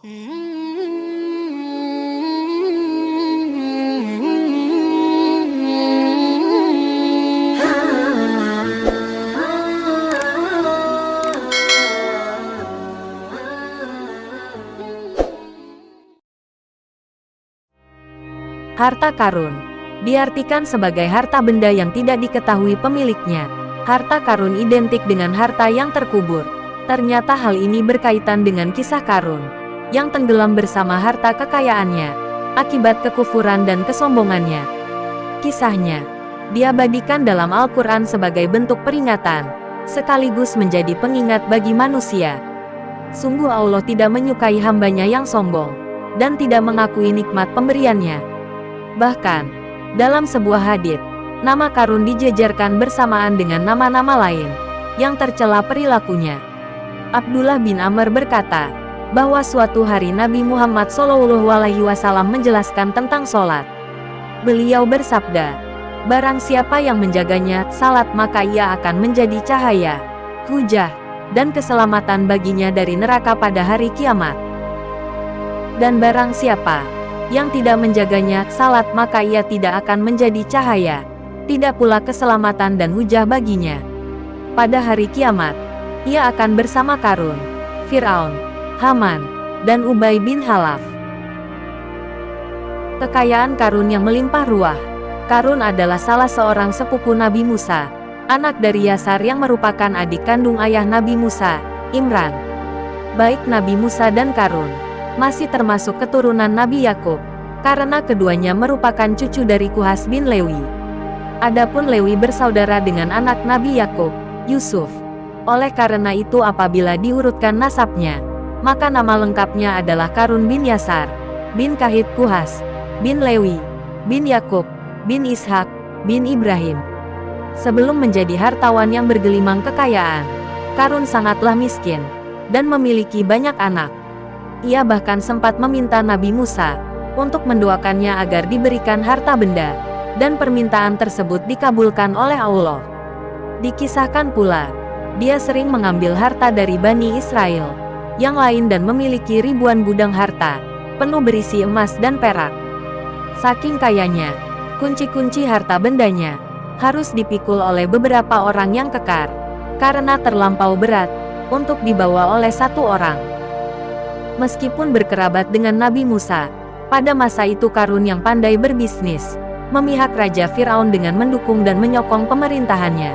Harta karun diartikan sebagai harta benda yang tidak diketahui pemiliknya. Harta karun identik dengan harta yang terkubur. Ternyata hal ini berkaitan dengan kisah Karun yang tenggelam bersama harta kekayaannya akibat kekufuran dan kesombongannya. Kisahnya diabadikan dalam Al-Quran sebagai bentuk peringatan, sekaligus menjadi pengingat bagi manusia. Sungguh Allah tidak menyukai hambanya yang sombong, dan tidak mengakui nikmat pemberiannya. Bahkan, dalam sebuah hadits, nama Karun dijejerkan bersamaan dengan nama-nama lain, yang tercela perilakunya. Abdullah bin Amr berkata, bahwa suatu hari Nabi Muhammad SAW menjelaskan tentang sholat. Beliau bersabda, barang siapa yang menjaganya salat maka ia akan menjadi cahaya, hujah, dan keselamatan baginya dari neraka pada hari kiamat. Dan barang siapa yang tidak menjaganya salat maka ia tidak akan menjadi cahaya, tidak pula keselamatan dan hujah baginya. Pada hari kiamat, ia akan bersama Karun, Fir'aun, Haman, dan Ubay bin Khalaf. Kekayaan Karun yang melimpah ruah. Karun adalah salah seorang sepupu Nabi Musa, anak dari Yasar yang merupakan adik kandung ayah Nabi Musa, Imran. Baik Nabi Musa dan Karun masih termasuk keturunan Nabi Yakub, karena keduanya merupakan cucu dari Kuhas bin Lewi. Adapun Lewi bersaudara dengan anak Nabi Yakub, Yusuf. Oleh karena itu apabila diurutkan nasabnya, maka nama lengkapnya adalah Karun bin Yasar, bin Kahit Kuhas, bin Lewi, bin Yakub, bin Ishak, bin Ibrahim. Sebelum menjadi hartawan yang bergelimang kekayaan, Karun sangatlah miskin, dan memiliki banyak anak. Ia bahkan sempat meminta Nabi Musa untuk mendoakannya agar diberikan harta benda, dan permintaan tersebut dikabulkan oleh Allah. Dikisahkan pula, dia sering mengambil harta dari Bani Israel yang lain dan memiliki ribuan gudang harta, penuh berisi emas dan perak. Saking kayanya, kunci-kunci harta bendanya harus dipikul oleh beberapa orang yang kekar, karena terlampau berat untuk dibawa oleh satu orang. Meskipun berkerabat dengan Nabi Musa, pada masa itu Karun yang pandai berbisnis, memihak Raja Fir'aun dengan mendukung dan menyokong pemerintahannya.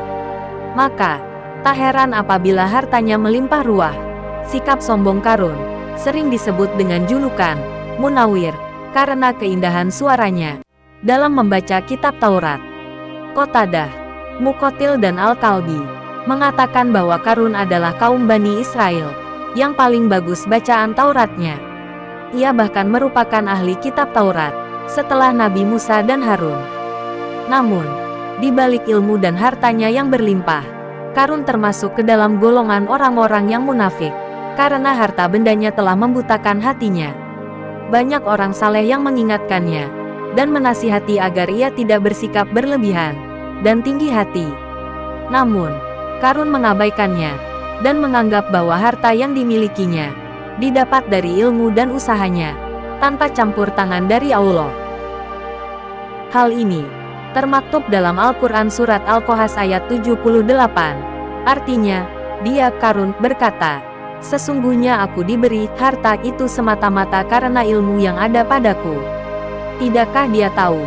Maka, tak heran apabila hartanya melimpah ruah. Sikap sombong Karun sering disebut dengan julukan Munawir, karena keindahan suaranya dalam membaca kitab Taurat. Qatadah, Muqatil dan Al-Kalbi mengatakan bahwa Karun adalah kaum Bani Israel yang paling bagus bacaan Tauratnya. Ia bahkan merupakan ahli kitab Taurat setelah Nabi Musa dan Harun. Namun, di balik ilmu dan hartanya yang berlimpah, Karun termasuk ke dalam golongan orang-orang yang munafik, karena harta bendanya telah membutakan hatinya. Banyak orang saleh yang mengingatkannya, dan menasihati agar ia tidak bersikap berlebihan, dan tinggi hati. Namun, Karun mengabaikannya, dan menganggap bahwa harta yang dimilikinya, didapat dari ilmu dan usahanya, tanpa campur tangan dari Allah. Hal ini termaktub dalam Al-Quran Surat Al-Qasas ayat 78. Artinya, dia Karun berkata, sesungguhnya aku diberi harta itu semata-mata karena ilmu yang ada padaku. Tidakkah dia tahu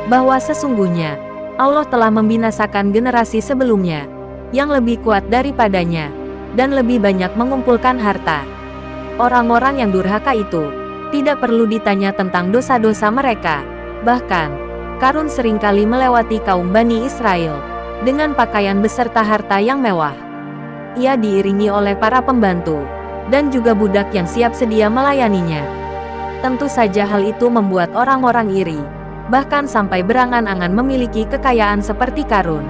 bahwa sesungguhnya Allah telah membinasakan generasi sebelumnya yang lebih kuat daripadanya dan lebih banyak mengumpulkan harta. Orang-orang yang durhaka itu tidak perlu ditanya tentang dosa-dosa mereka. Bahkan, Karun seringkali melewati kaum Bani Israel dengan pakaian beserta harta yang mewah. Ia diiringi oleh para pembantu dan juga budak yang siap sedia melayaninya. Tentu saja hal itu membuat orang-orang iri, bahkan sampai berangan-angan memiliki kekayaan seperti Karun.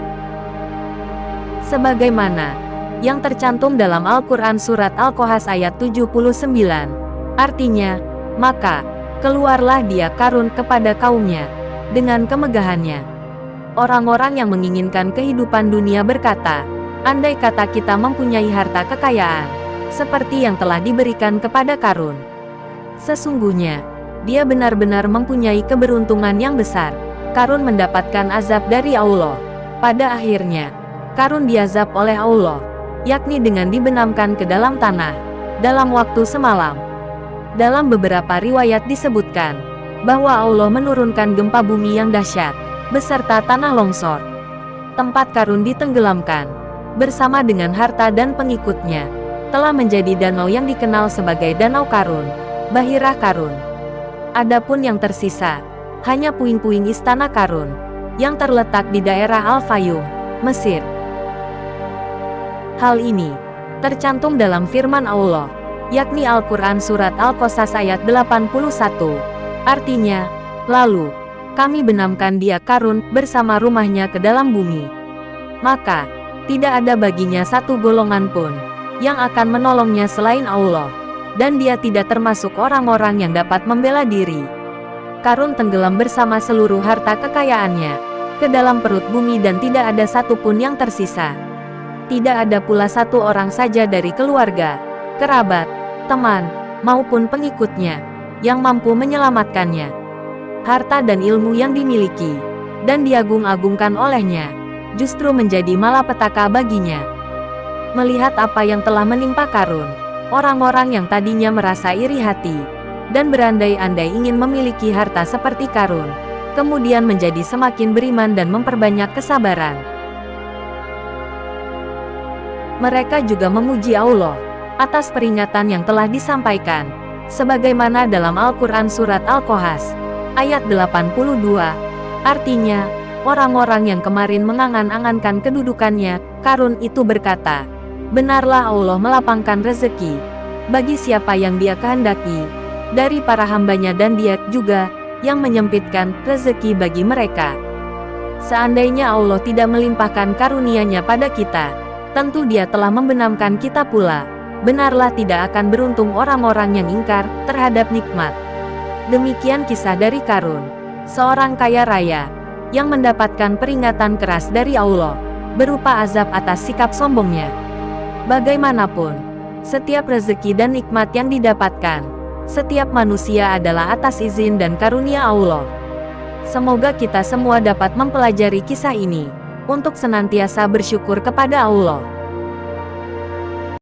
Sebagaimana yang tercantum dalam Al-Quran Surat Al-Qasas ayat 79. Artinya, maka keluarlah dia Karun kepada kaumnya dengan kemegahannya. Orang-orang yang menginginkan kehidupan dunia berkata, andai kata kita mempunyai harta kekayaan seperti yang telah diberikan kepada Karun, Sesungguhnya, dia benar-benar mempunyai keberuntungan yang besar. Karun mendapatkan azab dari Allah. Pada akhirnya, Karun diazab oleh Allah, yakni dengan dibenamkan ke dalam tanah, dalam waktu semalam. Dalam beberapa riwayat disebutkan, bahwa Allah menurunkan gempa bumi yang dahsyat, beserta tanah longsor. Tempat Karun ditenggelamkan, bersama dengan harta dan pengikutnya, telah menjadi danau yang dikenal sebagai Danau Karun, Bahirah Karun. Adapun yang tersisa, hanya puing-puing istana Karun, yang terletak di daerah Al-Fayum, Mesir. Hal ini tercantum dalam firman Allah, yakni Al-Quran Surat Al-Qasas ayat 81. Artinya, lalu kami benamkan dia Karun bersama rumahnya ke dalam bumi. Maka, tidak ada baginya satu golongan pun yang akan menolongnya selain Allah, dan dia tidak termasuk orang-orang yang dapat membela diri. Karun tenggelam bersama seluruh harta kekayaannya ke dalam perut bumi dan tidak ada satupun yang tersisa. Tidak ada pula satu orang saja dari keluarga, kerabat, teman, maupun pengikutnya yang mampu menyelamatkannya. Harta dan ilmu yang dimiliki dan diagung-agungkan olehnya justru menjadi malapetaka baginya. Melihat apa yang telah menimpa Karun, orang-orang yang tadinya merasa iri hati dan berandai-andai ingin memiliki harta seperti Karun, kemudian menjadi semakin beriman dan memperbanyak kesabaran. Mereka juga memuji Allah atas peringatan yang telah disampaikan, sebagaimana dalam Al-Quran Surat Al-Qasas ayat 82. Artinya, orang-orang yang kemarin mengangan-angankan kedudukannya, Karun itu berkata, "Benarlah Allah melapangkan rezeki bagi siapa yang Dia kehendaki dari para hambanya, dan Dia juga yang menyempitkan rezeki bagi mereka. Seandainya Allah tidak melimpahkan karunia-Nya pada kita, tentu Dia telah membenamkan kita pula. Benarlah tidak akan beruntung orang-orang yang ingkar terhadap nikmat." Demikian kisah dari Karun, seorang kaya raya yang mendapatkan peringatan keras dari Allah berupa azab atas sikap sombongnya. Bagaimanapun, setiap rezeki dan nikmat yang didapatkan setiap manusia adalah atas izin dan karunia Allah. Semoga kita semua dapat mempelajari kisah ini untuk senantiasa bersyukur kepada Allah.